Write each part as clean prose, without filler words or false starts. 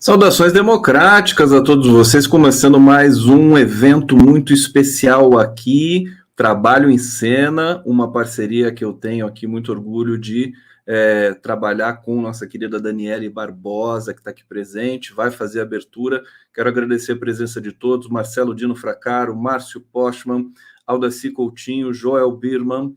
Saudações democráticas a todos vocês, começando mais um evento muito especial aqui, Trabalho em Cena, uma parceria que eu tenho aqui, muito orgulho de trabalhar com nossa querida Daniele Barbosa, que está aqui presente, vai fazer a abertura. Quero agradecer a presença de todos, Marcelo Dino Fracaro, Márcio Postman, Aldaci Coutinho, Joel Birman,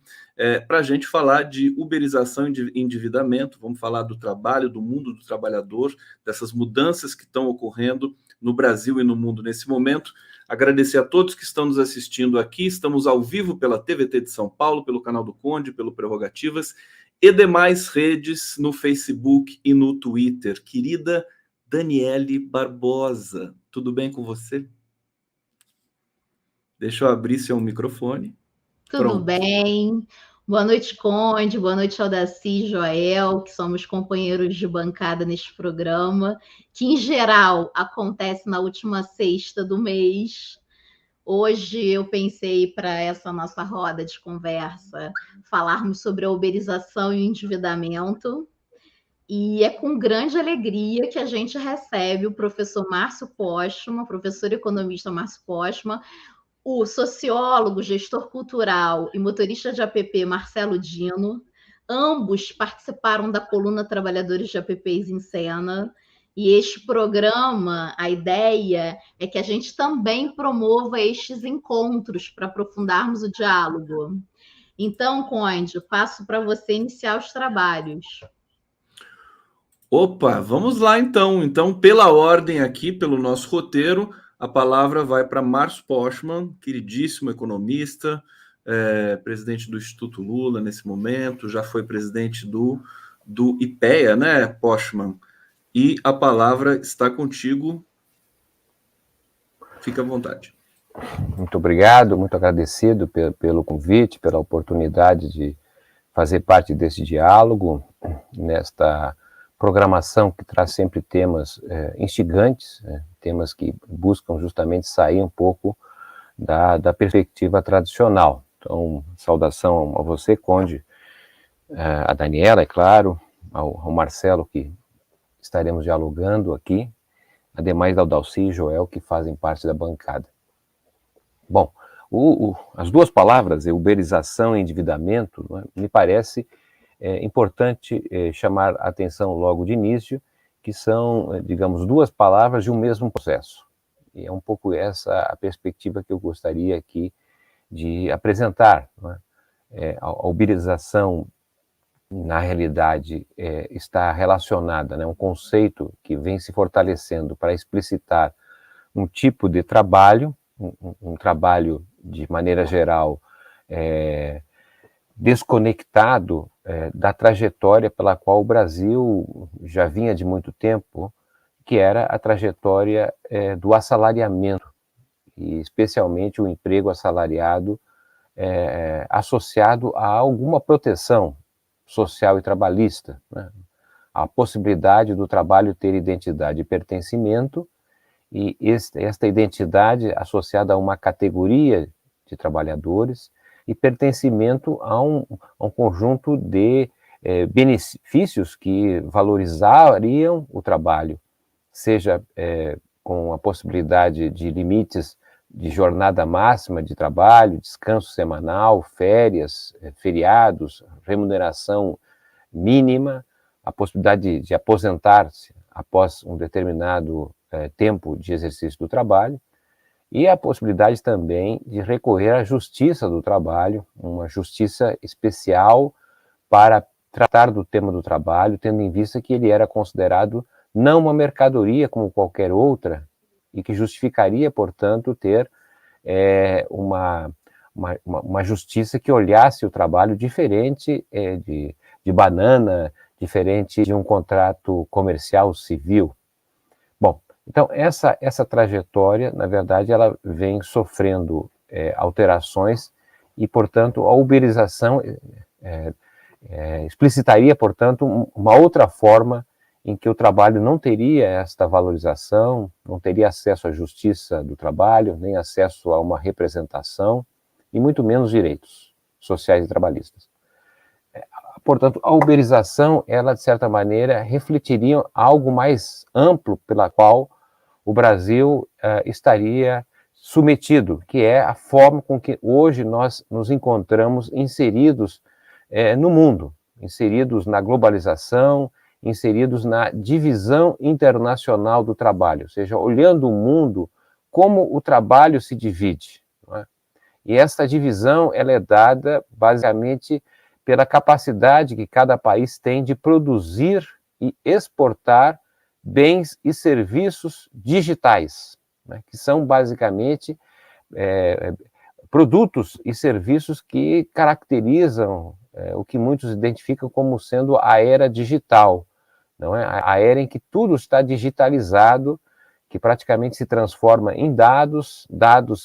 para a gente falar de uberização e endividamento, vamos falar do trabalho, do mundo do trabalhador, dessas mudanças que estão ocorrendo no Brasil e no mundo nesse momento. Agradecer a todos que estão nos assistindo aqui. Estamos ao vivo pela TVT de São Paulo, pelo canal do Conde, pelo Prerrogativas e demais redes no Facebook e no Twitter. Querida Daniele Barbosa, tudo bem com você? Deixa eu abrir seu microfone. Tudo Pronto. bem. Boa noite, Conde. Boa noite, Aldaci e Joel, que somos companheiros de bancada neste programa, que, em geral, acontece na última sexta do mês. Hoje eu pensei, para essa nossa roda de conversa, falarmos sobre a uberização e o endividamento. E é com grande alegria que a gente recebe o professor Márcio Postman, professor economista Márcio Postman, o sociólogo, gestor cultural e motorista de app Marcelo Dino. Ambos participaram da coluna Trabalhadores de Apps em Cena. E este programa, a ideia é que a gente também promova estes encontros para aprofundarmos o diálogo. Então, Conde, passo para você iniciar os trabalhos. Opa, vamos lá então. Então, pela ordem aqui, pelo nosso roteiro, a palavra vai para Márcio Postman, queridíssimo economista, presidente do Instituto Lula nesse momento, já foi presidente do IPEA, né, Postman? E a palavra está contigo. Fica à vontade. Muito obrigado, muito agradecido pelo convite, pela oportunidade de fazer parte desse diálogo, nesta programação que traz sempre temas instigantes, temas que buscam justamente sair um pouco da perspectiva tradicional. Então, saudação a você, Conde, a Daniela, é claro, ao Marcelo, que estaremos dialogando aqui, ademais da Aldaci e Joel, que fazem parte da bancada. Bom, as duas palavras, uberização e endividamento, me parece importante chamar a atenção logo de início, que são, digamos, duas palavras de um mesmo processo. E é um pouco essa a perspectiva que eu gostaria aqui de apresentar. A uberização, na realidade, está relacionada, um conceito que vem se fortalecendo para explicitar um tipo de trabalho, um trabalho, de maneira geral, desconectado da trajetória pela qual o Brasil já vinha de muito tempo, que era a trajetória do assalariamento, e especialmente o emprego assalariado associado a alguma proteção social e trabalhista, a possibilidade do trabalho ter identidade e pertencimento, e esta identidade associada a uma categoria de trabalhadores e pertencimento a um conjunto de benefícios que valorizariam o trabalho, seja com a possibilidade de limites de jornada máxima de trabalho, descanso semanal, férias, feriados, remuneração mínima, a possibilidade de aposentar-se após um determinado tempo de exercício do trabalho, e a possibilidade também de recorrer à justiça do trabalho, uma justiça especial para tratar do tema do trabalho, tendo em vista que ele era considerado não uma mercadoria como qualquer outra, e que justificaria, portanto, ter uma justiça que olhasse o trabalho diferente de banana, diferente de um contrato comercial civil. Bom, então essa trajetória, na verdade, ela vem sofrendo alterações e, portanto, a uberização explicitaria, portanto, uma outra forma em que o trabalho não teria esta valorização, não teria acesso à justiça do trabalho, nem acesso a uma representação, e muito menos direitos sociais e trabalhistas. portanto, a uberização, ela, de certa maneira, refletiria algo mais amplo pela qual o Brasil estaria submetido, que é a forma com que hoje nós nos encontramos inseridos no mundo, inseridos na globalização, inseridos na divisão internacional do trabalho, ou seja, olhando o mundo, como o trabalho se divide. Não é? E essa divisão ela é dada, basicamente, pela capacidade que cada país tem de produzir e exportar bens e serviços digitais, né, que são, basicamente, produtos e serviços que caracterizam o que muitos identificam como sendo a era digital, não é? A era em que tudo está digitalizado, que praticamente se transforma em dados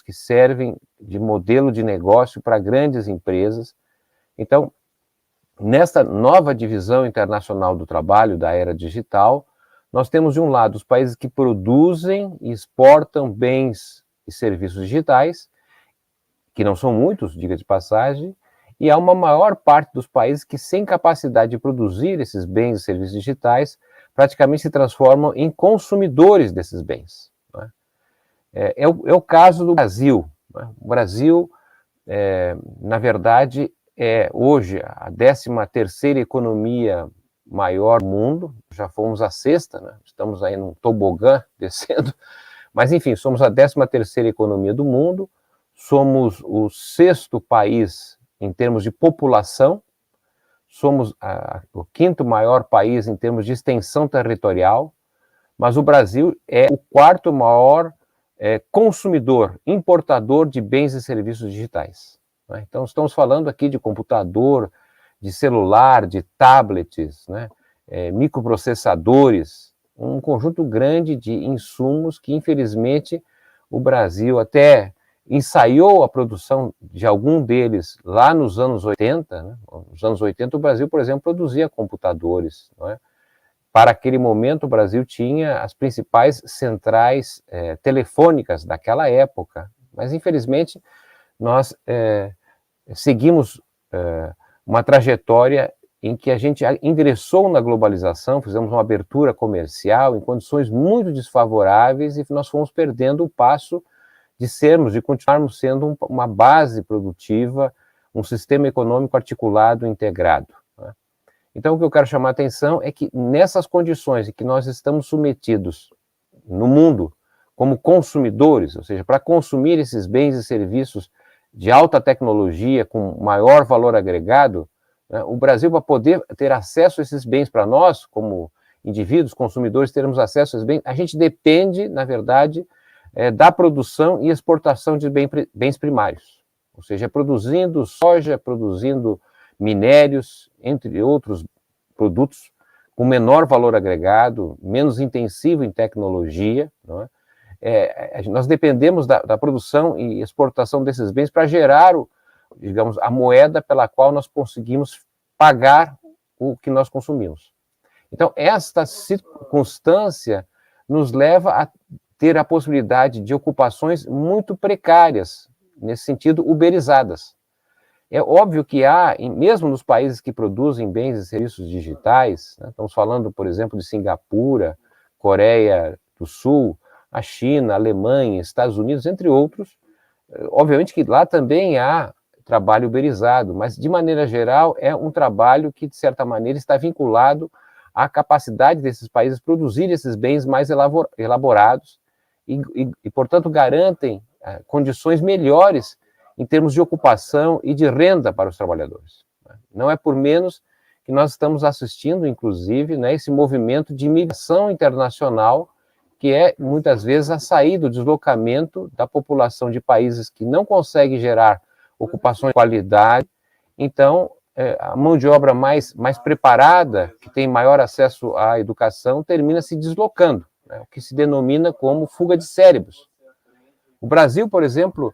que servem de modelo de negócio para grandes empresas. Então, nesta nova divisão internacional do trabalho, da era digital, nós temos, de um lado, os países que produzem e exportam bens e serviços digitais, que não são muitos, diga de passagem, e há uma maior parte dos países que, sem capacidade de produzir esses bens e serviços digitais, praticamente se transformam em consumidores desses bens. Né? É o caso do Brasil. Né? O Brasil, na verdade, é hoje a 13ª economia maior do mundo, já fomos a 6ª, né? Estamos aí num tobogã descendo, mas enfim, somos a 13ª economia do mundo, somos o 6º país em termos de população, somos o 5º maior país em termos de extensão territorial, mas o Brasil é o 4º maior consumidor, importador de bens e serviços digitais. Né? Então, estamos falando aqui de computador, de celular, de tablets, né? Microprocessadores, um conjunto grande de insumos que, infelizmente, o Brasil até ensaiou a produção de algum deles lá nos anos 80. Né? Nos anos 80, o Brasil, por exemplo, produzia computadores. Não é? Para aquele momento, o Brasil tinha as principais centrais telefônicas daquela época, mas, infelizmente, nós seguimos uma trajetória em que a gente ingressou na globalização, fizemos uma abertura comercial em condições muito desfavoráveis e nós fomos perdendo o passo de continuarmos sendo uma base produtiva, um sistema econômico articulado, integrado. Né? Então, o que eu quero chamar a atenção é que nessas condições em que nós estamos submetidos no mundo como consumidores, ou seja, para consumir esses bens e serviços de alta tecnologia, com maior valor agregado, né, o Brasil, para poder ter acesso a esses bens para nós, como indivíduos, consumidores, termos acesso a esses bens, a gente depende, na verdade, da produção e exportação de bens primários. Ou seja, produzindo soja, produzindo minérios, entre outros produtos, com menor valor agregado, menos intensivo em tecnologia, não é? Nós dependemos da produção e exportação desses bens para gerar, digamos, a moeda pela qual nós conseguimos pagar o que nós consumimos. Então, esta circunstância nos leva a ter a possibilidade de ocupações muito precárias, nesse sentido, uberizadas. É óbvio que há, mesmo nos países que produzem bens e serviços digitais, né, estamos falando, por exemplo, de Singapura, Coreia do Sul, a China, a Alemanha, Estados Unidos, entre outros. Obviamente que lá também há trabalho uberizado, mas, de maneira geral, é um trabalho que, de certa maneira, está vinculado à capacidade desses países produzir esses bens mais elaborados e portanto, garantem condições melhores em termos de ocupação e de renda para os trabalhadores. Não é por menos que nós estamos assistindo, inclusive, né, esse movimento de migração internacional, que é, muitas vezes, a saída, o deslocamento da população de países que não conseguem gerar ocupações de qualidade. Então, a mão de obra mais preparada, que tem maior acesso à educação, termina se deslocando, né, o que se denomina como fuga de cérebros. O Brasil, por exemplo,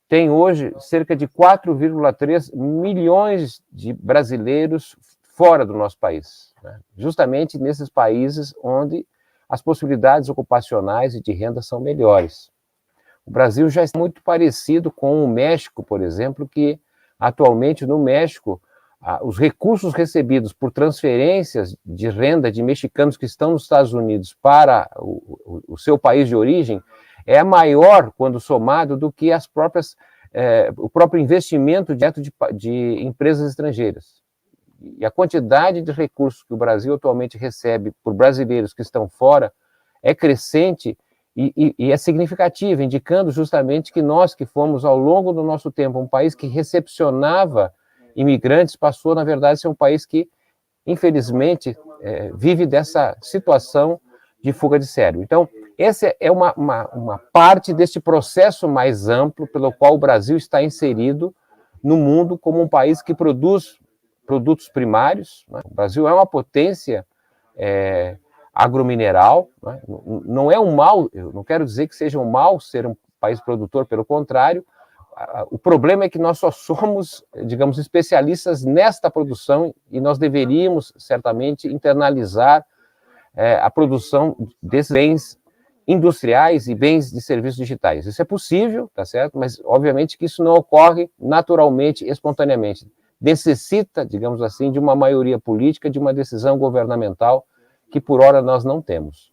tem hoje cerca de 4,3 milhões de brasileiros fora do nosso país, né, justamente nesses países onde as possibilidades ocupacionais e de renda são melhores. O Brasil já está muito parecido com o México, por exemplo, que atualmente no México os recursos recebidos por transferências de renda de mexicanos que estão nos Estados Unidos para o seu país de origem é maior, quando somado, do que o próprio investimento direto de empresas estrangeiras. E a quantidade de recursos que o Brasil atualmente recebe por brasileiros que estão fora é crescente e é significativa, indicando justamente que nós, que fomos ao longo do nosso tempo um país que recepcionava imigrantes, passou, na verdade, a ser um país que, infelizmente, vive dessa situação de fuga de cérebro. Então, essa é uma parte deste processo mais amplo pelo qual o Brasil está inserido no mundo como um país que produz produtos primários, né? O Brasil é uma potência agromineral, né? Não é um mal, eu não quero dizer que seja um mal ser um país produtor, pelo contrário. O problema é que nós só somos, digamos, especialistas nesta produção e nós deveríamos, certamente, internalizar a produção desses bens industriais e bens de serviços digitais. Isso é possível, tá certo? Mas, obviamente, que isso não ocorre naturalmente, espontaneamente. Necessita, digamos assim, de uma maioria política, de uma decisão governamental que, por hora, nós não temos.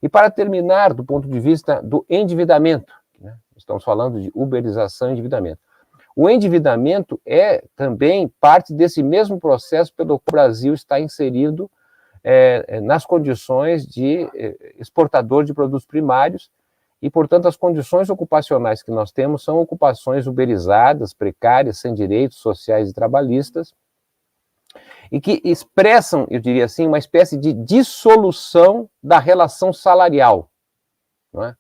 E, para terminar, do ponto de vista do endividamento, né? Estamos falando de uberização e endividamento. O endividamento é também parte desse mesmo processo pelo que o Brasil está inserido nas condições de exportador de produtos primários e, portanto, as condições ocupacionais que nós temos são ocupações uberizadas, precárias, sem direitos sociais e trabalhistas, e que expressam, eu diria assim, uma espécie de dissolução da relação salarial, não é?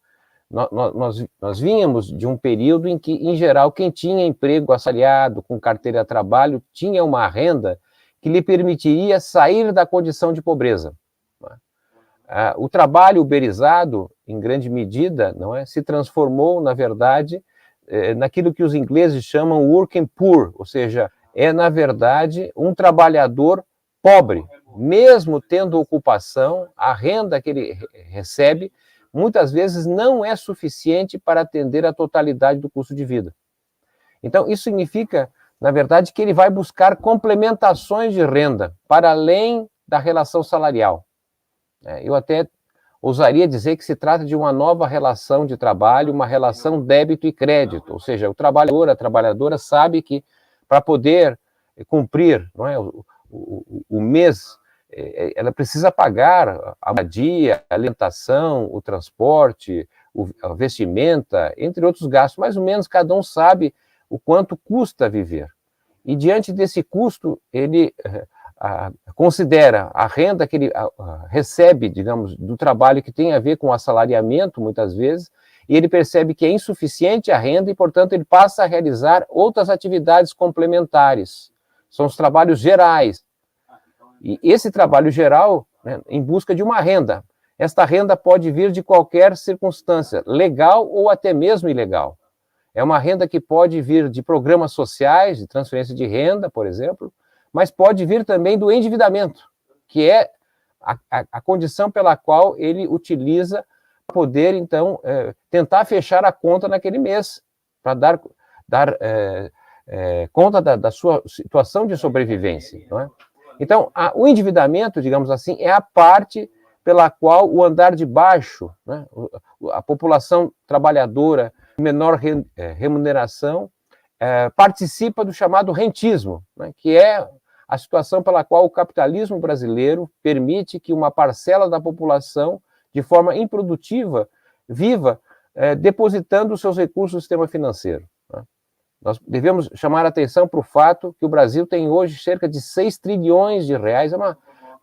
Nós vínhamos de um período em que, em geral, quem tinha emprego assalariado, com carteira de trabalho, tinha uma renda que lhe permitiria sair da condição de pobreza. O trabalho uberizado, em grande medida, não é, se transformou, na verdade, naquilo que os ingleses chamam working poor, ou seja, na verdade, um trabalhador pobre. Mesmo tendo ocupação, a renda que ele recebe muitas vezes não é suficiente para atender a totalidade do custo de vida. Então, isso significa, na verdade, que ele vai buscar complementações de renda para além da relação salarial. Eu até ousaria dizer que se trata de uma nova relação de trabalho, uma relação débito e crédito, ou seja, o trabalhador, a trabalhadora sabe que para poder cumprir, não é, o mês, ela precisa pagar a moradia, a alimentação, o transporte, a vestimenta, entre outros gastos. Mais ou menos cada um sabe o quanto custa viver. E diante desse custo, ele considera a renda que ele recebe, digamos, do trabalho que tem a ver com assalariamento, muitas vezes, e ele percebe que é insuficiente a renda e, portanto, ele passa a realizar outras atividades complementares. São os trabalhos gerais. E esse trabalho geral, né, em busca de uma renda. Esta renda pode vir de qualquer circunstância, legal ou até mesmo ilegal. É uma renda que pode vir de programas sociais, de transferência de renda, por exemplo, mas pode vir também do endividamento, que é a condição pela qual ele utiliza para poder, então, tentar fechar a conta naquele mês, para dar conta da sua situação de sobrevivência, não é? Então, o endividamento, digamos assim, é a parte pela qual o andar de baixo, né, a população trabalhadora de menor remuneração, participa do chamado rentismo, né, que é a situação pela qual o capitalismo brasileiro permite que uma parcela da população, de forma improdutiva, viva depositando os seus recursos no sistema financeiro. Né. Nós devemos chamar a atenção para o fato que o Brasil tem hoje cerca de 6 trilhões de reais, é uma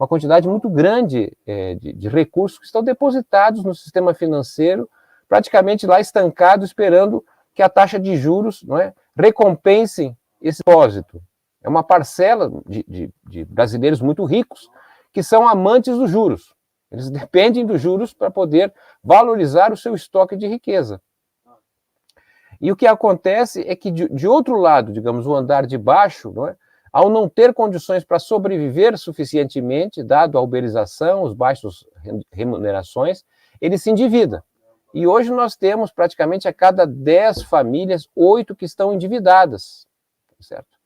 quantidade muito grande de recursos que estão depositados no sistema financeiro, praticamente lá estancados, esperando que a taxa de juros, não é, recompensem esse depósito. É uma parcela de brasileiros muito ricos que são amantes dos juros. Eles dependem dos juros para poder valorizar o seu estoque de riqueza. E o que acontece é que, de outro lado, digamos, o andar de baixo, não é, ao não ter condições para sobreviver suficientemente, dado a uberização, os baixos remunerações, ele se endivida. E hoje nós temos praticamente a cada 10 famílias, 8 que estão endividadas, certo?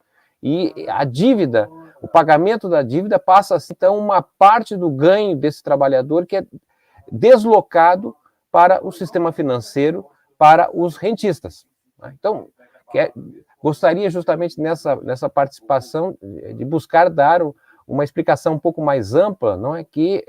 E a dívida, o pagamento da dívida passa a ser, então, uma parte do ganho desse trabalhador que é deslocado para o sistema financeiro, para os rentistas. Então, gostaria justamente nessa participação de buscar dar uma explicação um pouco mais ampla, não é, que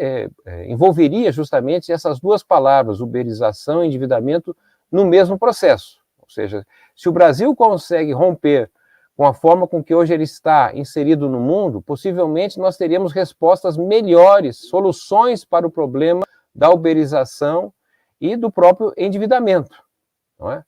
envolveria justamente essas duas palavras, uberização e endividamento, no mesmo processo. Ou seja, se o Brasil consegue romper com a forma com que hoje ele está inserido no mundo, possivelmente nós teríamos respostas melhores, soluções para o problema da uberização e do próprio endividamento, não é?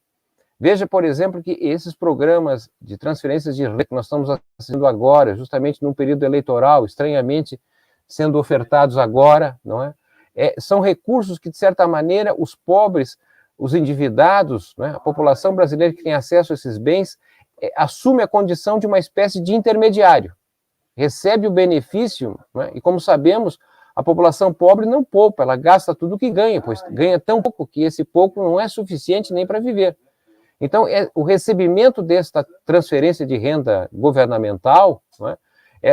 Veja, por exemplo, que esses programas de transferências de renda que nós estamos assistindo agora, justamente num período eleitoral, estranhamente sendo ofertados agora, não é? São recursos que, de certa maneira, os pobres, os endividados, não é? A população brasileira que tem acesso a esses bens, assume a condição de uma espécie de intermediário, recebe o benefício, não é? E como sabemos, a população pobre não poupa, ela gasta tudo o que ganha, pois ganha tão pouco que esse pouco não é suficiente nem para viver. Então, o recebimento desta transferência de renda governamental, não é?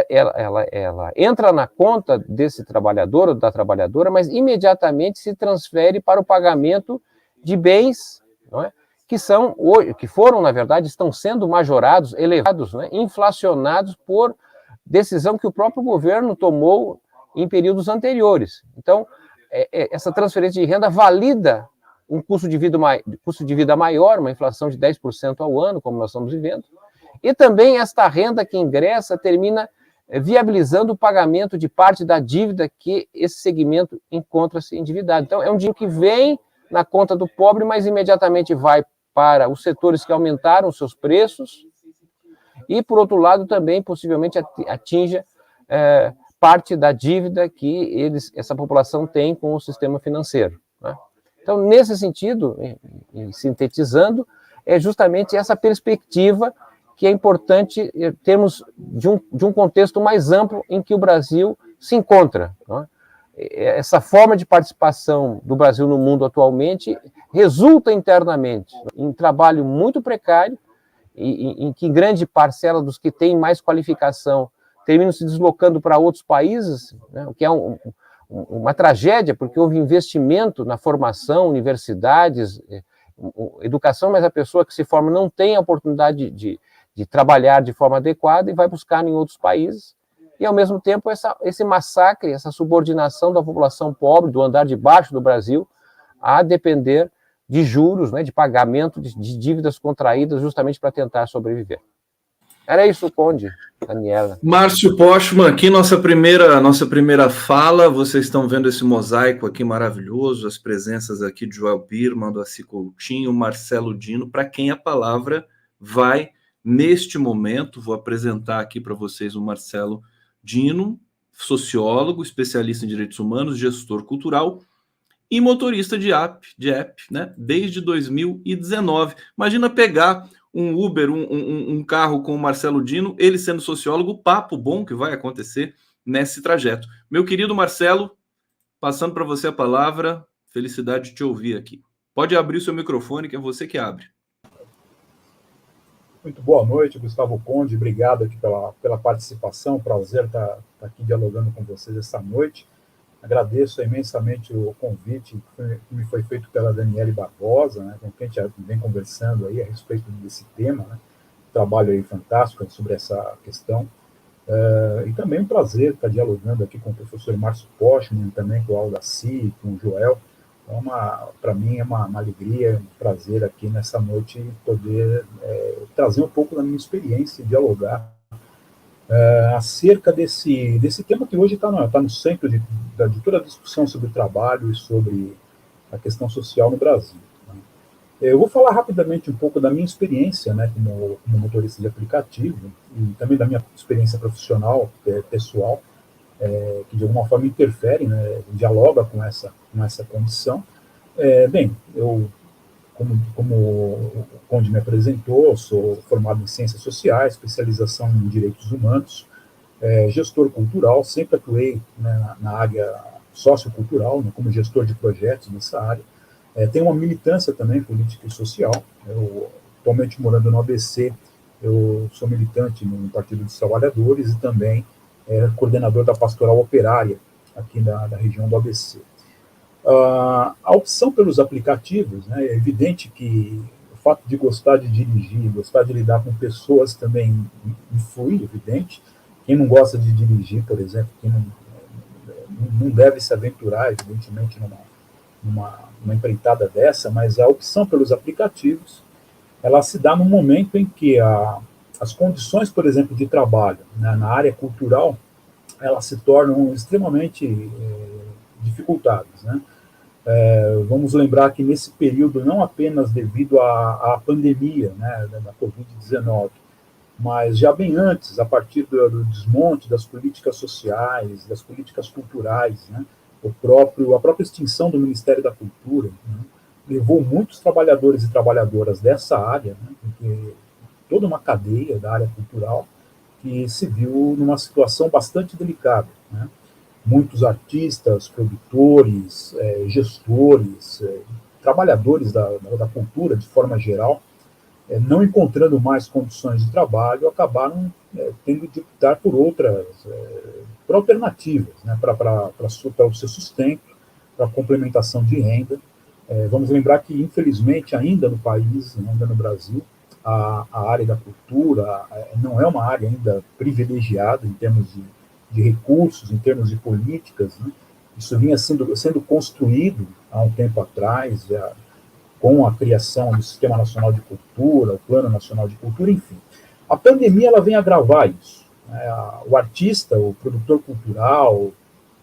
Ela entra na conta desse trabalhador ou da trabalhadora, mas imediatamente se transfere para o pagamento de bens, não é? Que foram, na verdade, estão sendo majorados, elevados, não é? Inflacionados por decisão que o próprio governo tomou em períodos anteriores. Então, essa transferência de renda valida um custo de vida maior, uma inflação de 10% ao ano, como nós estamos vivendo, e também esta renda que ingressa termina viabilizando o pagamento de parte da dívida que esse segmento encontra-se endividado. Então, é um dinheiro que vem na conta do pobre, mas imediatamente vai para os setores que aumentaram seus preços e, por outro lado, também possivelmente atinja parte da dívida que essa população tem com o sistema financeiro, né? Então, nesse sentido, e sintetizando, é justamente essa perspectiva que é importante termos de um contexto mais amplo em que o Brasil se encontra, não é? Essa forma de participação do Brasil no mundo atualmente resulta internamente em trabalho muito precário, em que grande parcela dos que têm mais qualificação terminam se deslocando para outros países, né, o que é uma tragédia, porque houve investimento na formação, universidades, educação, mas a pessoa que se forma não tem a oportunidade de trabalhar de forma adequada e vai buscar em outros países. E, ao mesmo tempo, esse massacre, essa subordinação da população pobre, do andar de baixo do Brasil, a depender de juros, né, de pagamento de dívidas contraídas justamente para tentar sobreviver. Era isso, Conde, Daniela. Márcio Postman, aqui nossa primeira fala. Vocês estão vendo esse mosaico aqui maravilhoso, as presenças aqui de Joel Birman, do Assi Coutinho, Marcelo Dino, para quem a palavra vai neste momento. Vou apresentar aqui para vocês o Marcelo Dino, sociólogo, especialista em direitos humanos, gestor cultural e motorista de app, né, desde 2019. Imagina pegar um Uber, um carro com o Marcelo Dino, ele sendo sociólogo, o papo bom que vai acontecer nesse trajeto. Meu querido Marcelo, passando para você a palavra, felicidade de te ouvir aqui. Pode abrir o seu microfone, que é você que abre. Muito boa noite, Gustavo Conde, obrigado aqui pela participação, prazer estar aqui dialogando com vocês essa noite. Agradeço imensamente o convite que me foi feito pela Daniele Barbosa, né, com quem a gente vem conversando aí a respeito desse tema, né, trabalho aí fantástico sobre essa questão. E também um prazer estar dialogando aqui com o professor Márcio Postman, também com o Aldaci, com o Joel. Então, para mim é uma alegria, um prazer aqui nessa noite poder trazer um pouco da minha experiência e dialogar acerca desse tema que hoje está no centro de toda a discussão sobre o trabalho e sobre a questão social no Brasil, né? Eu vou falar rapidamente um pouco da minha experiência, né, como motorista de aplicativo e também da minha experiência profissional, pessoal, que de alguma forma interfere, né, dialoga com essa condição. Bem, eu, como o Conde me apresentou, sou formado em Ciências Sociais, especialização em Direitos Humanos, gestor cultural, sempre atuei, né, na área sociocultural, né, como gestor de projetos nessa área. Tenho uma militância também política e social. Eu, atualmente morando no ABC, Eu sou militante no Partido dos Trabalhadores e também coordenador da Pastoral Operária aqui da região do ABC. A opção pelos aplicativos, né, é evidente que o fato de gostar de dirigir, gostar de lidar com pessoas também influi, evidente. Quem não gosta de dirigir, por exemplo, quem não deve se aventurar, evidentemente, numa empreitada dessa, mas a opção pelos aplicativos, ela se dá no momento em que as condições, por exemplo, de trabalho, né, na área cultural, elas se tornam extremamente dificultadas, né? Vamos lembrar que nesse período, não apenas devido à pandemia, né, da Covid-19, mas já bem antes, a partir do desmonte das políticas sociais, das políticas culturais, né, a própria extinção do Ministério da Cultura, né, levou muitos trabalhadores e trabalhadoras dessa área, né, porque toda uma cadeia da área cultural que se viu numa situação bastante delicada, né. Muitos artistas, produtores, gestores, trabalhadores da cultura de forma geral, não encontrando mais condições de trabalho, acabaram tendo de optar por por alternativas, né, para o seu sustento, para a complementação de renda. Vamos lembrar que, infelizmente, ainda no país, ainda no Brasil, a área da cultura não é uma área ainda privilegiada em termos de recursos, em termos de políticas, né? Isso vinha sendo construído há um tempo atrás, com a criação do Sistema Nacional de Cultura, o Plano Nacional de Cultura, enfim. A pandemia ela vem agravar isso, né? O artista, o produtor cultural,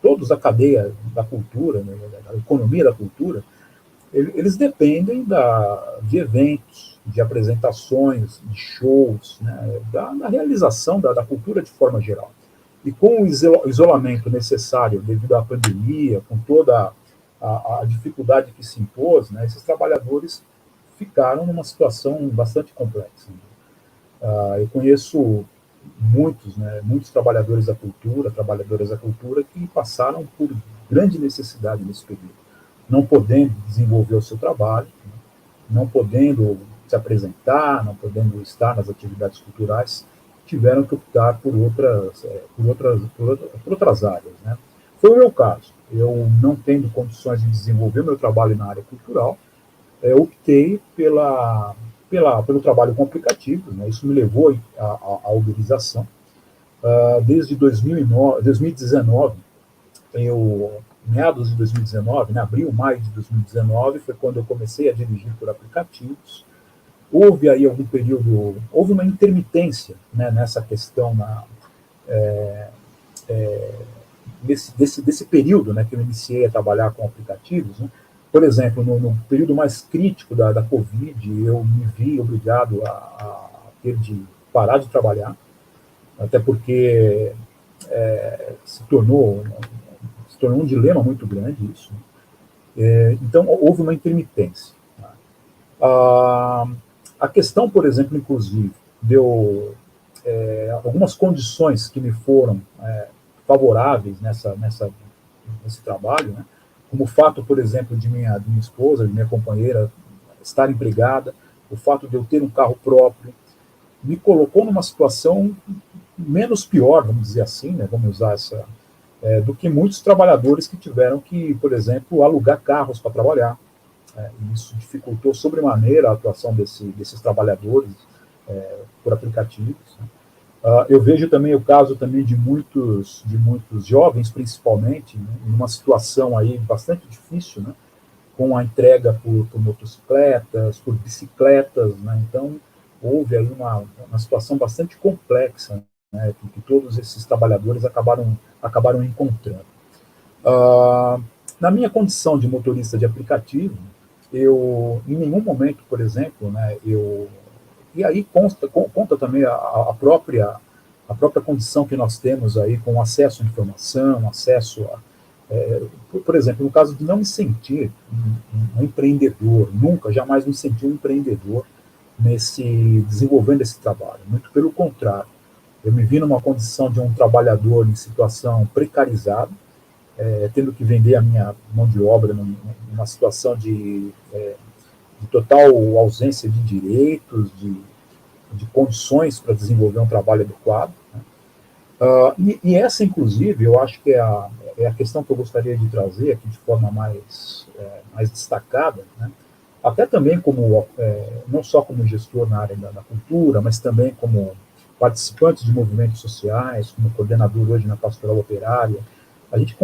todos a cadeia da cultura, né, da economia da cultura, eles dependem de eventos, de apresentações, de shows, né, da realização da cultura de forma geral. E com o isolamento necessário devido à pandemia, com toda a dificuldade que se impôs, né, esses trabalhadores ficaram numa situação bastante complexa. Eu conheço muitos trabalhadores da cultura, trabalhadoras da cultura, que passaram por grande necessidade nesse período, não podendo desenvolver o seu trabalho, não podendo se apresentar, não podendo estar nas atividades culturais, tiveram que optar por outras áreas, né? Foi o meu caso. Eu, não tendo condições de desenvolver meu trabalho na área cultural, optei pelo trabalho com aplicativos, né? Isso me levou à uberização. Desde 2019, meados de 2019, em abril, maio de 2019, foi quando eu comecei a dirigir por aplicativos. Houve aí algum período, houve uma intermitência, né, nessa questão, desse período, né, que eu iniciei a trabalhar com aplicativos, né. Por exemplo, no período mais crítico da Covid, eu me vi obrigado a ter de parar de trabalhar, até porque se tornou um dilema muito grande isso. Então, houve uma intermitência. A questão, por exemplo, inclusive, deu algumas condições que me foram favoráveis nesse trabalho, né? Como o fato, por exemplo, de minha esposa, de minha companheira estar empregada, o fato de eu ter um carro próprio, me colocou numa situação menos pior, vamos dizer assim, né? Vamos usar do que muitos trabalhadores que tiveram que, por exemplo, alugar carros para trabalhar. Isso dificultou sobremaneira a atuação desses trabalhadores por aplicativos, né? Eu vejo também o caso também de muitos jovens, principalmente, né, em uma situação aí bastante difícil, né, com a entrega por motocicletas, por bicicletas, né? Então houve aí uma situação bastante complexa, né, que todos esses trabalhadores acabaram encontrando. Na minha condição de motorista de aplicativo, eu, em nenhum momento, por exemplo, né, e aí conta também a própria condição que nós temos aí com acesso à informação, acesso por exemplo, no caso de não me sentir um empreendedor, nunca, jamais me senti um empreendedor desenvolvendo esse trabalho, muito pelo contrário. Eu me vi numa condição de um trabalhador em situação precarizada, tendo que vender a minha mão de obra numa situação de total ausência de direitos, de condições para desenvolver um trabalho adequado, né? E essa, inclusive, eu acho que é a questão que eu gostaria de trazer aqui de forma mais destacada, né? Até também como, não só como gestor na área da cultura, mas também como participante de movimentos sociais, como coordenador hoje na Pastoral Operária. A gente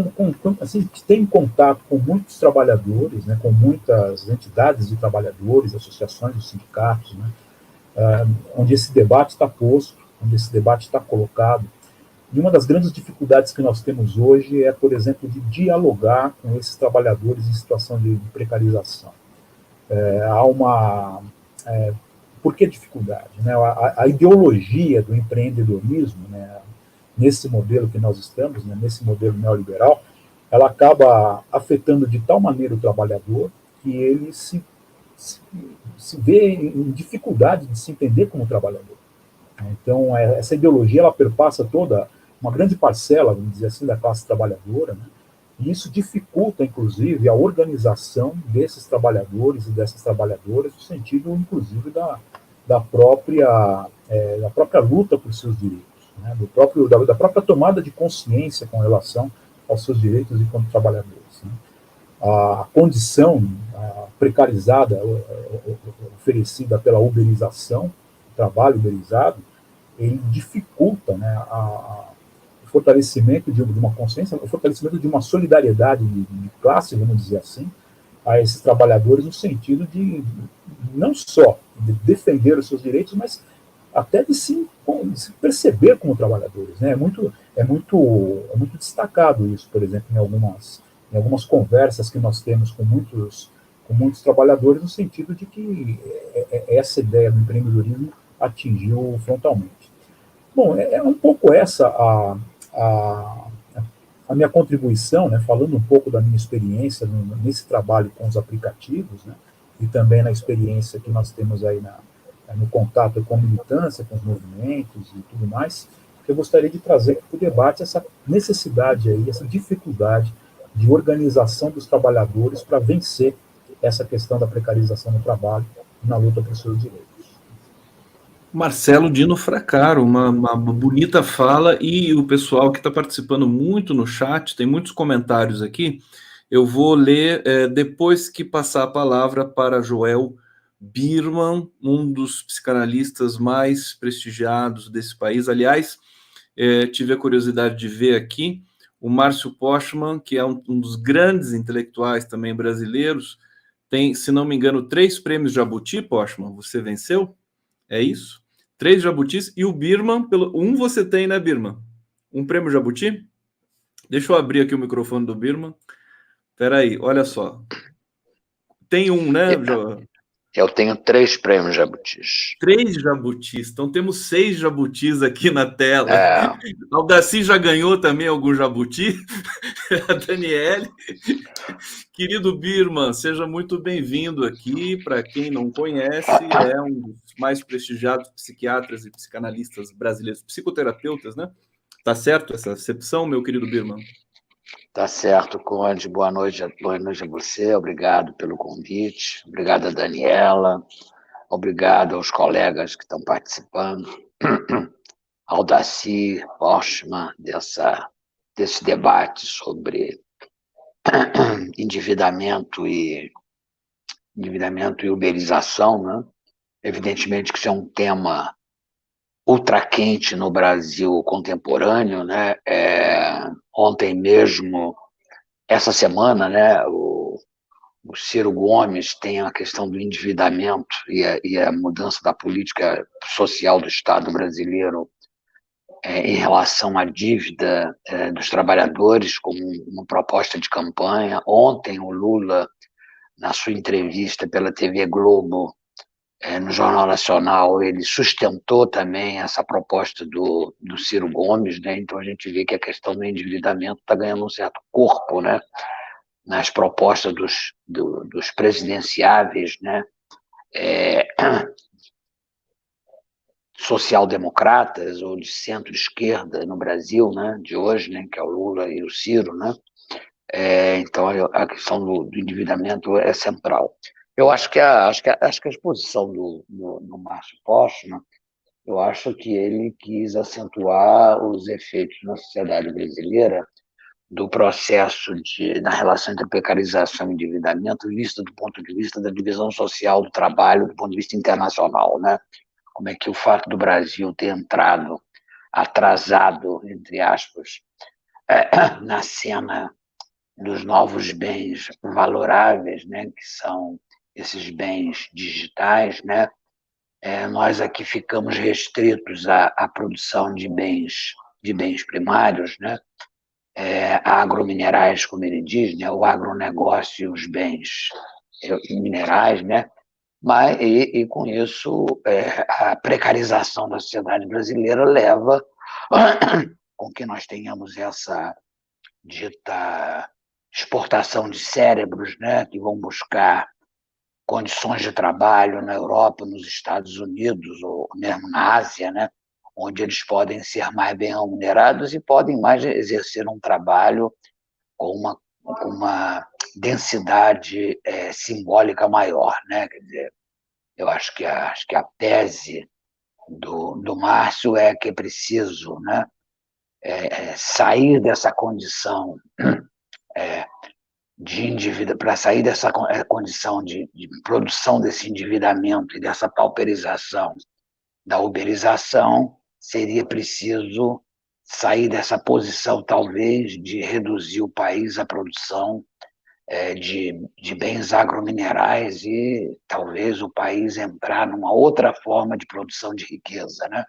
assim, tem contato com muitos trabalhadores, né, com muitas entidades de trabalhadores, associações, os sindicatos, né, onde esse debate está posto, onde esse debate está colocado. E uma das grandes dificuldades que nós temos hoje é, por exemplo, de dialogar com esses trabalhadores em situação de precarização. Há uma... por que dificuldade? Né? A ideologia do empreendedorismo, né, nesse modelo que nós estamos, né, nesse modelo neoliberal, ela acaba afetando de tal maneira o trabalhador que ele se vê em dificuldade de se entender como trabalhador. Então, essa ideologia ela perpassa toda uma grande parcela, vamos dizer assim, da classe trabalhadora, né? E isso dificulta, inclusive, a organização desses trabalhadores e dessas trabalhadoras, no sentido, inclusive, da própria luta por seus direitos, né? Da própria tomada de consciência com relação aos seus direitos enquanto trabalhadores, né? A condição precarizada oferecida pela uberização, o trabalho uberizado, ele dificulta, né, o fortalecimento de uma consciência, o fortalecimento de uma solidariedade de classe, vamos dizer assim, a esses trabalhadores, no sentido de não só de defender os seus direitos, mas até de se perceber como trabalhadores, né? É muito destacado isso, por exemplo, em algumas conversas que nós temos com muitos trabalhadores, no sentido de que essa ideia do empreendedorismo atingiu frontalmente. Bom, é um pouco essa a minha contribuição, né, falando um pouco da minha experiência nesse trabalho com os aplicativos, né, e também na experiência que nós temos aí no contato com a militância, com os movimentos e tudo mais, que eu gostaria de trazer para o debate essa necessidade aí, essa dificuldade de organização dos trabalhadores para vencer essa questão da precarização do trabalho na luta por seus direitos. Marcelo Dino Fracaro, uma bonita fala, e o pessoal que está participando muito no chat, tem muitos comentários aqui, eu vou ler depois que passar a palavra para Joel Birman, um dos psicanalistas mais prestigiados desse país. Aliás, tive a curiosidade de ver aqui o Márcio Postman, que é um dos grandes intelectuais também brasileiros, tem, se não me engano, 3 prêmios Jabuti, Postman, você venceu? É isso? 3 Jabutis, e o Birman, você tem, né, Birman? Um prêmio Jabuti? Deixa eu abrir aqui o microfone do Birman. Espera aí, olha só. Tem um, né, Joel? Eu tenho 3 prêmios Jabutis. 3 Jabutis. Então temos 6 Jabutis aqui na tela. Aldaci já ganhou também algum Jabuti. A Daniele. Querido Birman, seja muito bem-vindo aqui. Para quem não conhece, é um dos mais prestigiados psiquiatras e psicanalistas brasileiros, psicoterapeutas, né? Tá certo essa acepção, meu querido Birman? Tá certo, Conde. Boa noite a você. Obrigado pelo convite. Obrigado a Daniela. Obrigado aos colegas que estão participando. Ao Daci, Postman, desse debate sobre endividamento e uberização, né? Evidentemente que isso é um tema ultra quente no Brasil contemporâneo, né? Ontem mesmo, essa semana, né, o Ciro Gomes tem a questão do endividamento e a mudança da política social do Estado brasileiro em relação à dívida dos trabalhadores, como uma proposta de campanha. Ontem, o Lula, na sua entrevista pela TV Globo, no Jornal Nacional, ele sustentou também essa proposta do Ciro Gomes, né? Então a gente vê que a questão do endividamento está ganhando um certo corpo, né? Nas propostas dos presidenciáveis, né? Social-democratas ou de centro-esquerda no Brasil, né? De hoje, né? Que é o Lula e o Ciro, né? Então a questão do endividamento é central. Eu acho que a exposição do Márcio Postman eu acho que ele quis acentuar os efeitos na sociedade brasileira do processo na relação entre precarização e endividamento, visto do ponto de vista da divisão social do trabalho, do ponto de vista internacional, né? Como é que o fato do Brasil ter entrado atrasado, entre aspas, na cena dos novos bens valoráveis, né? Que são esses bens digitais, né? Nós aqui ficamos restritos à produção de bens primários, né? Agrominerais, como ele diz, né? O agronegócio e os bens minerais, né? Mas, com isso, a precarização da sociedade brasileira leva com que nós tenhamos essa dita exportação de cérebros, né? Que vão buscar condições de trabalho na Europa, nos Estados Unidos, ou mesmo na Ásia, né? Onde eles podem ser mais bem remunerados e podem mais exercer um trabalho com uma densidade simbólica maior, né? Quer dizer, eu acho que a tese do Márcio é que é preciso, né, sair dessa condição de endividamento, para sair dessa condição de produção desse endividamento e dessa pauperização, da uberização, seria preciso sair dessa posição, talvez, de reduzir o país à produção de bens agrominerais e talvez o país entrar numa outra forma de produção de riqueza, né?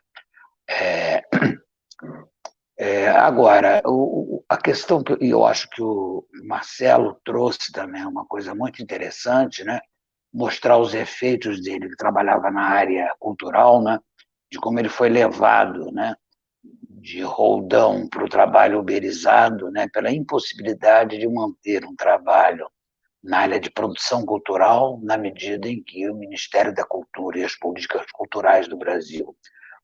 Agora, a questão que eu acho que o Marcelo trouxe também uma coisa muito interessante, né? Mostrar os efeitos dele, que trabalhava na área cultural, né? De como ele foi levado, né? De roldão para o trabalho uberizado, né? Pela impossibilidade de manter um trabalho na área de produção cultural, na medida em que o Ministério da Cultura e as políticas culturais do Brasil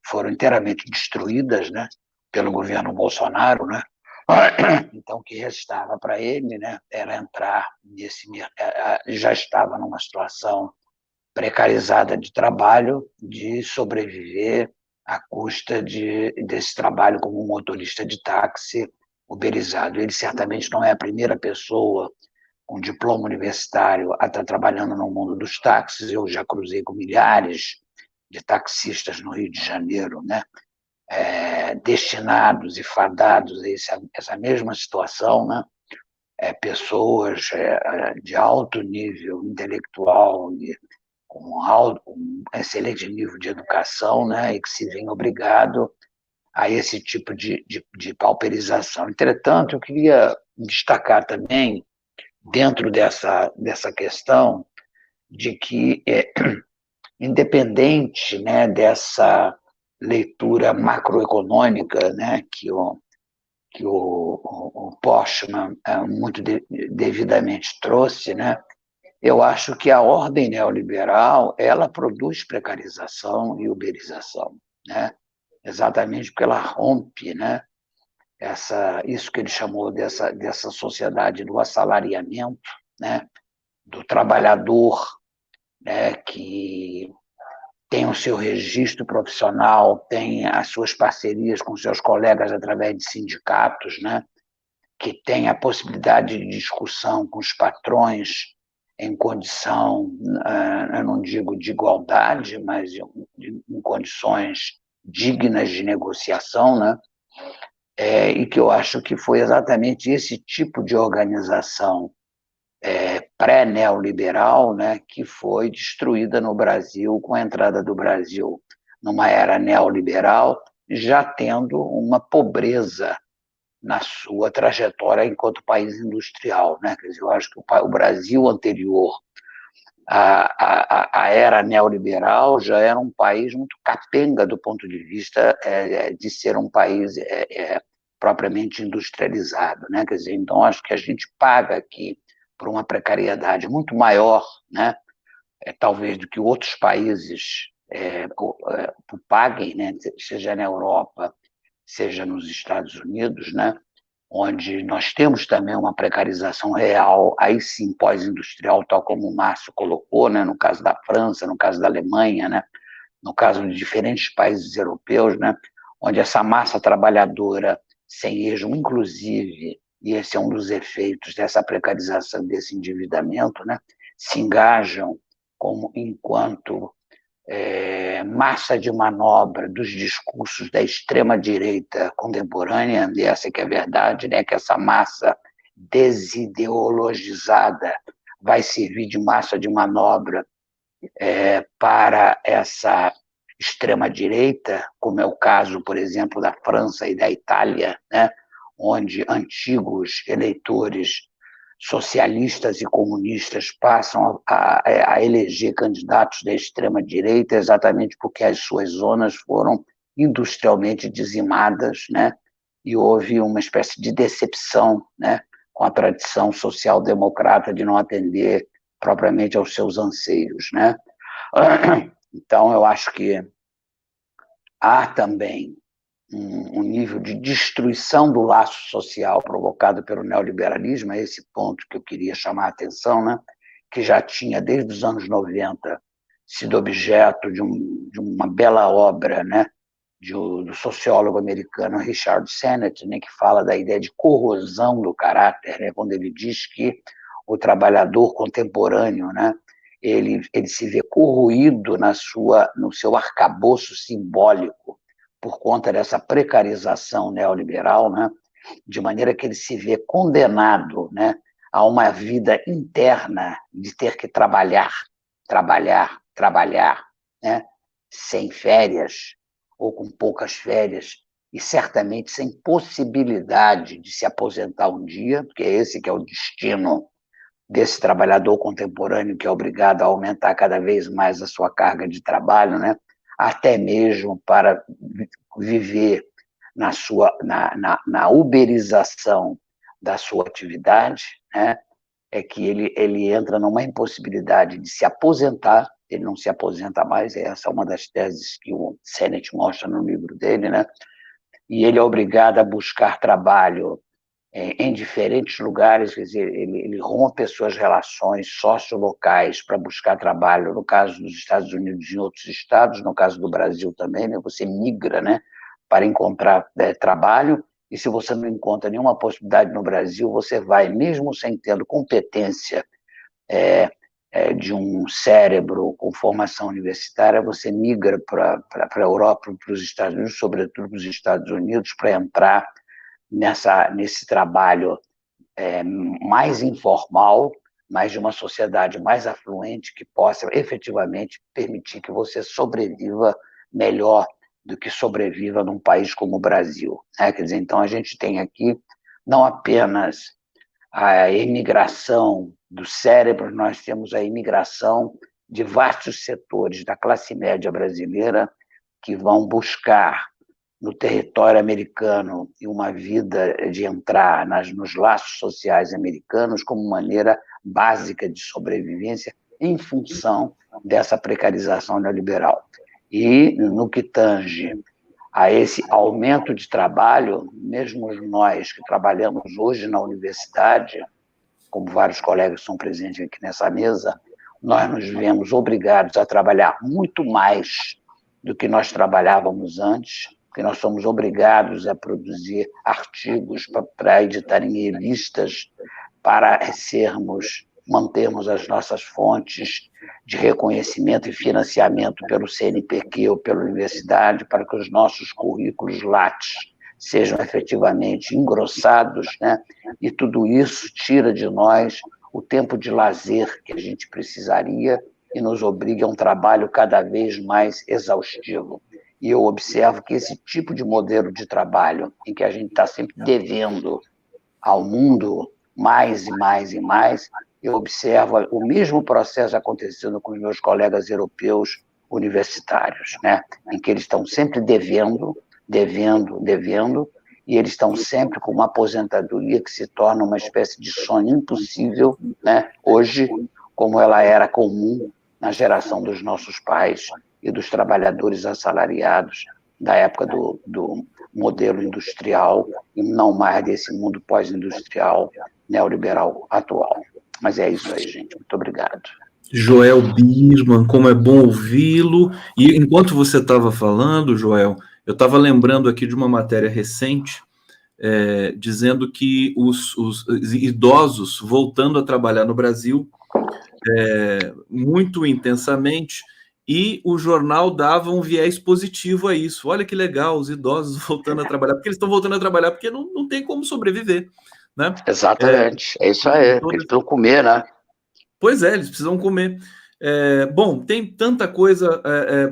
foram inteiramente destruídas, né, pelo governo Bolsonaro, né? Então, o que restava para ele, né, era entrar nesse mercado. Já estava numa situação precarizada de trabalho, de sobreviver à custa desse trabalho como motorista de táxi uberizado. Ele certamente não é a primeira pessoa com diploma universitário a estar trabalhando no mundo dos táxis. Eu já cruzei com milhares de taxistas no Rio de Janeiro, né? Destinados e fadados a essa mesma situação, né? Pessoas de alto nível intelectual, com excelente nível de educação, né? E que se veem obrigados a esse tipo de pauperização. Entretanto, eu queria destacar também, dentro dessa questão, de que, independente, né, dessa leitura macroeconômica, né, que o Postman muito devidamente trouxe, né, eu acho que a ordem neoliberal ela produz precarização e uberização, né, exatamente porque ela rompe, né, isso que ele chamou dessa sociedade do assalariamento, né, do trabalhador, né, que tem o seu registro profissional, tem as suas parcerias com seus colegas através de sindicatos, né, que tem a possibilidade de discussão com os patrões em condição, eu não digo de igualdade, mas em condições dignas de negociação, né? E que eu acho que foi exatamente esse tipo de organização pré-neoliberal, né, que foi destruída no Brasil com a entrada do Brasil numa era neoliberal, já tendo uma pobreza na sua trajetória enquanto país industrial, né? Quer dizer, eu acho que o Brasil anterior à era neoliberal já era um país muito capenga do ponto de vista de ser um país propriamente industrializado, né? Quer dizer, então acho que a gente paga aqui por uma precariedade muito maior, né? Talvez do que outros países paguem, né? Seja na Europa, seja nos Estados Unidos, né? Onde nós temos também uma precarização real, aí sim, pós-industrial, tal como o Márcio colocou, né? No caso da França, no caso da Alemanha, né? no caso de diferentes países europeus, né, onde essa massa trabalhadora sem esmo, inclusive, e esse é um dos efeitos dessa precarização, desse endividamento, né, se engajam enquanto massa de manobra dos discursos da extrema-direita contemporânea, e essa que é a verdade, né, que essa massa desideologizada vai servir de massa de manobra para essa extrema-direita, como é o caso, por exemplo, da França e da Itália, né, onde antigos eleitores socialistas e comunistas passam a eleger candidatos da extrema-direita exatamente porque as suas zonas foram industrialmente dizimadas, né, e houve uma espécie de decepção, né, com a tradição social-democrata de não atender propriamente aos seus anseios, né? Então, eu acho que há também um nível de destruição do laço social provocado pelo neoliberalismo, é esse ponto que eu queria chamar a atenção, né? Que já tinha, desde os anos 90, sido objeto de uma bela obra, né? Do sociólogo americano Richard Sennett, né? Que fala da ideia de corrosão do caráter, né? Quando ele diz que o trabalhador contemporâneo, né? Ele se vê corroído no seu arcabouço simbólico por conta dessa precarização neoliberal, né? De maneira que ele se vê condenado, né, a uma vida interna de ter que trabalhar, né, sem férias ou com poucas férias e certamente sem possibilidade de se aposentar um dia, porque esse que é o destino desse trabalhador contemporâneo que é obrigado a aumentar cada vez mais a sua carga de trabalho, né? Até mesmo para viver na uberização da sua atividade, né? É que ele entra numa impossibilidade de se aposentar, ele não se aposenta mais, essa é uma das teses que o Sennett mostra no livro dele, né? E ele é obrigado a buscar trabalho em diferentes lugares, quer dizer, ele rompe as suas relações sociolocais para buscar trabalho, no caso dos Estados Unidos e em outros estados, no caso do Brasil também, né, você migra, né, para encontrar trabalho, e se você não encontra nenhuma possibilidade no Brasil, você vai, mesmo sem tendo competência de um cérebro com formação universitária, você migra para a Europa, para os Estados Unidos, sobretudo para os Estados Unidos, para entrar nesse trabalho mais informal, mas de uma sociedade mais afluente que possa efetivamente permitir que você sobreviva melhor do que sobreviva num país como o Brasil, né? Quer dizer, então a gente tem aqui não apenas a imigração do cérebro, nós temos a imigração de vastos setores da classe média brasileira que vão buscar no território americano e uma vida de entrar nos laços sociais americanos como maneira básica de sobrevivência em função dessa precarização neoliberal. E no que tange a esse aumento de trabalho, mesmo nós que trabalhamos hoje na universidade, como vários colegas são presentes aqui nessa mesa, nós nos vemos obrigados a trabalhar muito mais do que nós trabalhávamos antes, porque nós somos obrigados a produzir artigos para editar em revistas, para mantermos as nossas fontes de reconhecimento e financiamento pelo CNPq ou pela universidade, para que os nossos currículos Lattes sejam efetivamente engrossados, né? E tudo isso tira de nós o tempo de lazer que a gente precisaria e nos obriga a um trabalho cada vez mais exaustivo. E eu observo que esse tipo de modelo de trabalho, em que a gente está sempre devendo ao mundo mais e mais e mais, eu observo o mesmo processo acontecendo com os meus colegas europeus universitários, né? Em que eles estão sempre devendo, e eles estão sempre com uma aposentadoria que se torna uma espécie de sonho impossível, né? Hoje, como ela era comum na geração dos nossos pais e dos trabalhadores assalariados da época do modelo industrial e não mais desse mundo pós-industrial neoliberal atual. Mas é isso aí, gente. Muito obrigado. Joel Birman, como é bom ouvi-lo. E enquanto você estava falando, Joel, eu estava lembrando aqui de uma matéria recente, dizendo que os idosos voltando a trabalhar no Brasil muito intensamente, e o jornal dava um viés positivo a isso. Olha que legal, os idosos voltando a trabalhar, porque eles estão voltando a trabalhar porque não tem como sobreviver, né? Exatamente, é isso aí, eles precisam comer, né? Pois é, eles precisam comer. Bom, tem tanta coisa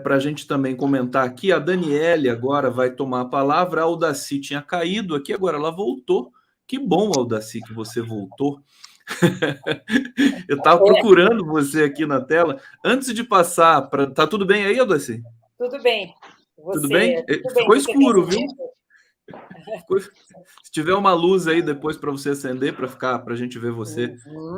para a gente também comentar aqui. A Daniele agora vai tomar a palavra. A Aldaci tinha caído aqui, agora ela voltou. Que bom, Aldaci, que você voltou. Eu estava procurando você aqui na tela. Antes de passar para. Tá tudo bem aí, Aldaci? Tudo bem. Tudo bem? Tudo Ficou bem. escuro, viu? Se tiver uma luz aí depois para você acender, para a gente ver você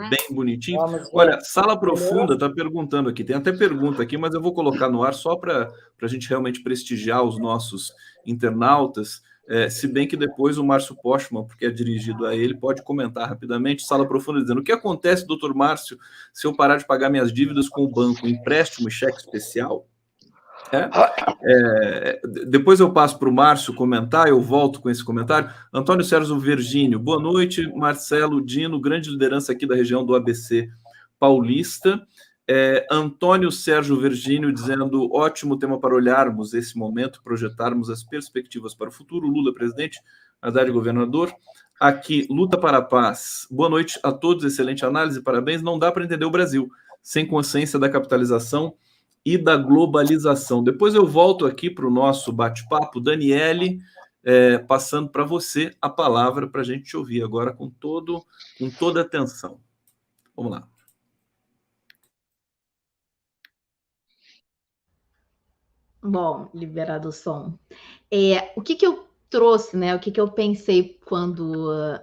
bem bonitinho. Olha, Sala Profunda está perguntando aqui, tem até pergunta aqui, mas eu vou colocar no ar só para a gente realmente prestigiar os nossos internautas, se bem que depois o Márcio Postman, porque é dirigido a ele, pode comentar rapidamente. Sala Profunda dizendo: o que acontece, doutor Márcio, se eu parar de pagar minhas dívidas com o banco? Empréstimo e cheque especial? Depois eu passo para o Márcio comentar, eu volto com esse comentário. Antônio Sérgio Virgínio, boa noite. Marcelo Dino, grande liderança aqui da região do ABC Paulista. Antônio Sérgio Virgínio dizendo: ótimo tema para olharmos esse momento, projetarmos as perspectivas para o futuro. Lula presidente, Haddad governador. Aqui, luta para a paz. Boa noite a todos, excelente análise, parabéns. Não dá para entender o Brasil sem consciência da capitalização e da globalização. Depois eu volto aqui para o nosso bate-papo. Daniele, passando para você a palavra para a gente te ouvir agora com toda atenção. Vamos lá. Bom, liberado o som. O que eu trouxe, né? O que eu pensei quando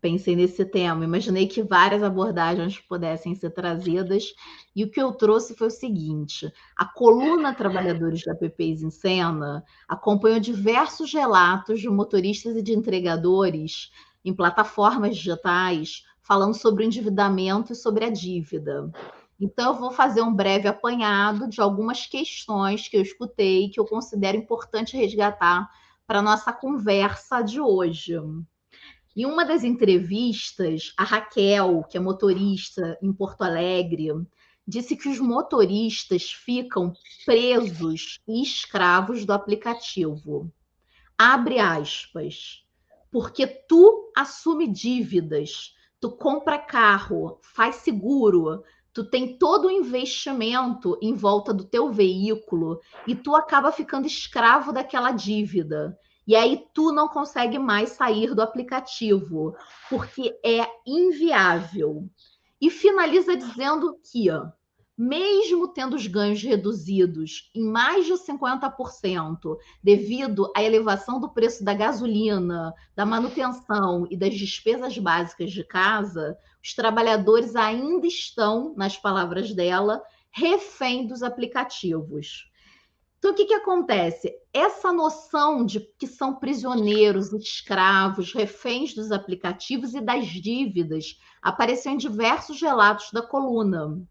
pensei nesse tema? Imaginei que várias abordagens pudessem ser trazidas, e o que eu trouxe foi o seguinte: a coluna Trabalhadores da PPs em Cena acompanhou diversos relatos de motoristas e de entregadores em plataformas digitais falando sobre o endividamento e sobre a dívida. Então, eu vou fazer um breve apanhado de algumas questões que eu escutei, que eu considero importante resgatar para a nossa conversa de hoje. Em uma das entrevistas, a Raquel, que é motorista em Porto Alegre, disse que os motoristas ficam presos e escravos do aplicativo. Abre aspas. Porque tu assume dívidas, tu compra carro, faz seguro, tu tem todo o investimento em volta do teu veículo e tu acaba ficando escravo daquela dívida. E aí tu não consegue mais sair do aplicativo, porque é inviável. E finaliza dizendo que, mesmo tendo os ganhos reduzidos em mais de 50%, devido à elevação do preço da gasolina, da manutenção e das despesas básicas de casa, os trabalhadores ainda estão, nas palavras dela, refém dos aplicativos. Então, o que acontece? Essa noção de que são prisioneiros, escravos, reféns dos aplicativos e das dívidas apareceu em diversos relatos da coluna.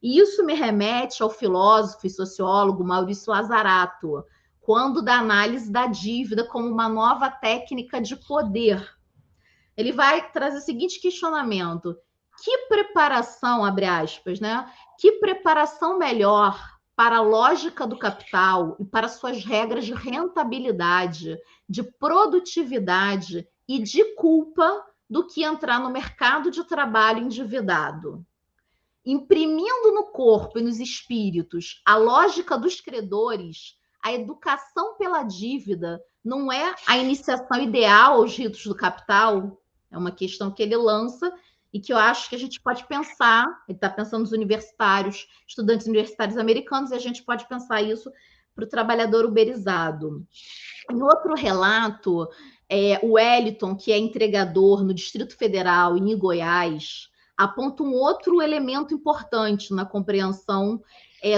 E isso me remete ao filósofo e sociólogo Maurício Lazarato, quando da análise da dívida como uma nova técnica de poder. Ele vai trazer o seguinte questionamento: que preparação, abre aspas, né? Que preparação melhor para a lógica do capital e para suas regras de rentabilidade, de produtividade e de culpa do que entrar no mercado de trabalho endividado? Imprimindo no corpo e nos espíritos a lógica dos credores, a educação pela dívida não é a iniciação ideal aos ritos do capital? É uma questão que ele lança e que eu acho que a gente pode pensar. Ele está pensando nos universitários, estudantes universitários americanos, e a gente pode pensar isso para o trabalhador uberizado. Em outro relato, o Wellington, que é entregador no Distrito Federal, em Goiás, aponta um outro elemento importante na compreensão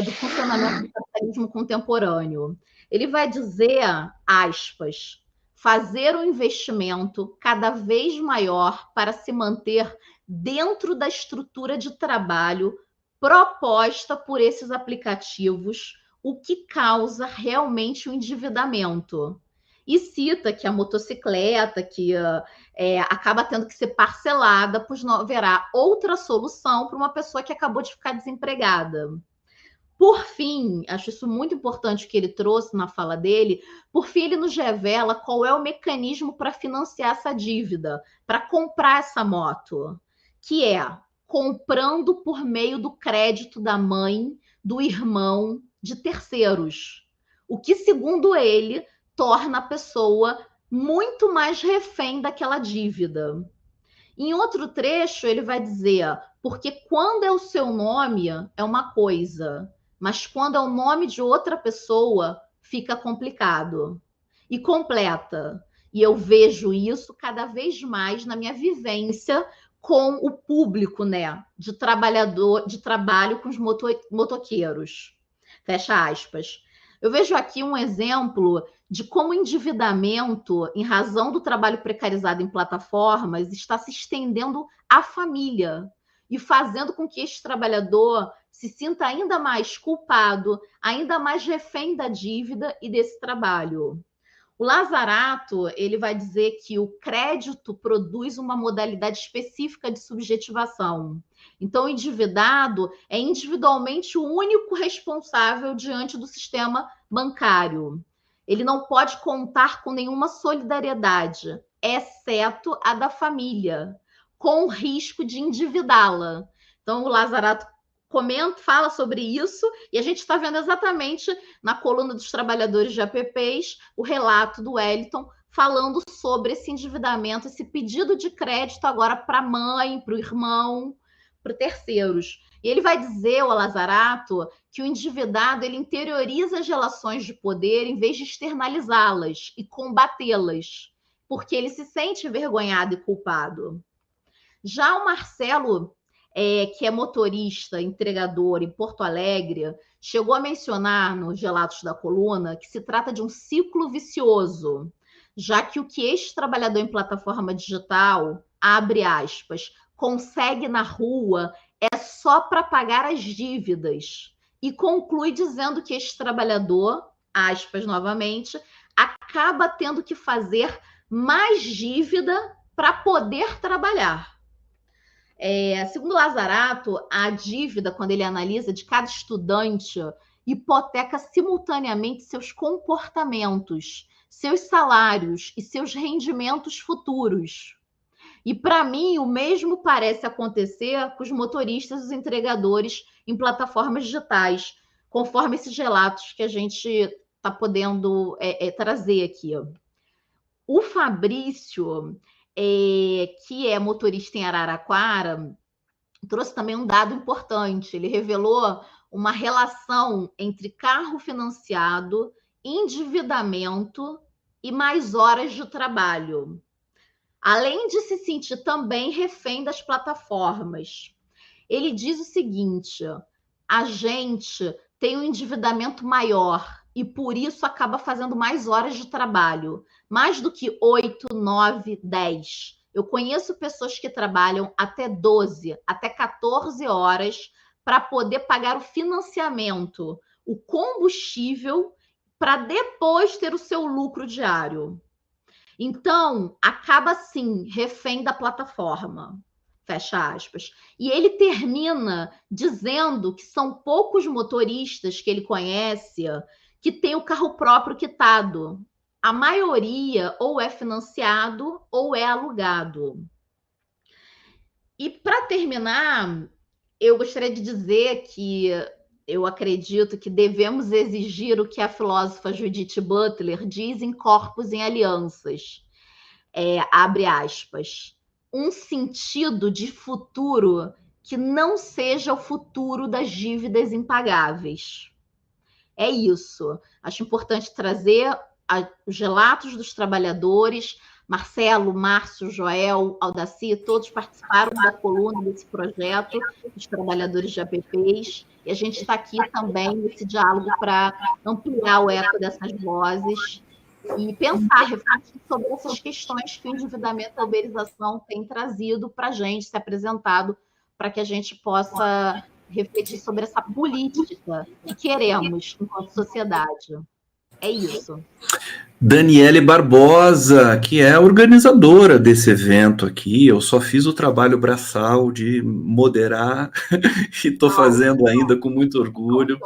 do funcionamento do capitalismo contemporâneo. Ele vai dizer, aspas, fazer um investimento cada vez maior para se manter dentro da estrutura de trabalho proposta por esses aplicativos, o que causa realmente o endividamento. E cita que a motocicleta, que acaba tendo que ser parcelada, pois não haverá outra solução para uma pessoa que acabou de ficar desempregada. Por fim, acho isso muito importante que ele trouxe na fala dele, por fim ele nos revela qual é o mecanismo para financiar essa dívida, para comprar essa moto, que é comprando por meio do crédito da mãe, do irmão, de terceiros. O que, segundo ele, torna a pessoa muito mais refém daquela dívida. Em outro trecho, ele vai dizer, porque quando é o seu nome, é uma coisa, mas quando é o nome de outra pessoa, fica complicado. E completa. E eu vejo isso cada vez mais na minha vivência com o público, né, de trabalho com os motoqueiros. Fecha aspas. Eu vejo aqui um exemplo de como o endividamento, em razão do trabalho precarizado em plataformas, está se estendendo à família e fazendo com que este trabalhador se sinta ainda mais culpado, ainda mais refém da dívida e desse trabalho. O Lazzarato, ele vai dizer que o crédito produz uma modalidade específica de subjetivação. Então, o endividado é individualmente o único responsável diante do sistema bancário. Ele não pode contar com nenhuma solidariedade, exceto a da família, com o risco de endividá-la. Então, o Lazzarato fala sobre isso, e a gente está vendo exatamente na coluna dos trabalhadores de APPs o relato do Wellington falando sobre esse endividamento, esse pedido de crédito agora para a mãe, para o irmão, para terceiros. E ele vai dizer, o Lazzarato, que o endividado ele interioriza as relações de poder em vez de externalizá-las e combatê-las, porque ele se sente envergonhado e culpado. Já o Marcelo, que é motorista, entregador em Porto Alegre, chegou a mencionar nos relatos da coluna que se trata de um ciclo vicioso, já que o que este trabalhador em plataforma digital, abre aspas, consegue na rua é só para pagar as dívidas. E conclui dizendo que este trabalhador, aspas novamente, acaba tendo que fazer mais dívida para poder trabalhar. Segundo Lazzarato, a dívida, quando ele analisa de cada estudante, hipoteca simultaneamente seus comportamentos, seus salários e seus rendimentos futuros. E, para mim, o mesmo parece acontecer com os motoristas e os entregadores em plataformas digitais, conforme esses relatos que a gente está podendo trazer aqui. O Fabrício, que é motorista em Araraquara, trouxe também um dado importante. Ele revelou uma relação entre carro financiado, endividamento e mais horas de trabalho, além de se sentir também refém das plataformas. Ele diz o seguinte: a gente tem um endividamento maior e por isso acaba fazendo mais horas de trabalho, mais do que 8, 9, 10. Eu conheço pessoas que trabalham até 12, até 14 horas para poder pagar o financiamento, o combustível, para depois ter o seu lucro diário. Então, acaba, sim, refém da plataforma. Fecha aspas. E ele termina dizendo que são poucos motoristas que ele conhece que tem o carro próprio quitado. A maioria ou é financiado ou é alugado. E, para terminar, eu gostaria de dizer que eu acredito que devemos exigir o que a filósofa Judith Butler diz em Corpos em Alianças. Abre aspas. Um sentido de futuro que não seja o futuro das dívidas impagáveis. É isso. Acho importante trazer os relatos dos trabalhadores. Marcelo, Márcio, Joel, Aldaci, todos participaram da coluna desse projeto, dos trabalhadores de APPs, e a gente está aqui também nesse diálogo para ampliar o eco dessas vozes e pensar, refletir sobre essas questões que o endividamento e a uberização têm trazido para a gente, se apresentado, para que a gente possa refletir sobre essa política que queremos enquanto sociedade. É isso. Daniele Barbosa, que é a organizadora desse evento aqui. Eu só fiz o trabalho braçal de moderar e estou fazendo ainda com muito orgulho.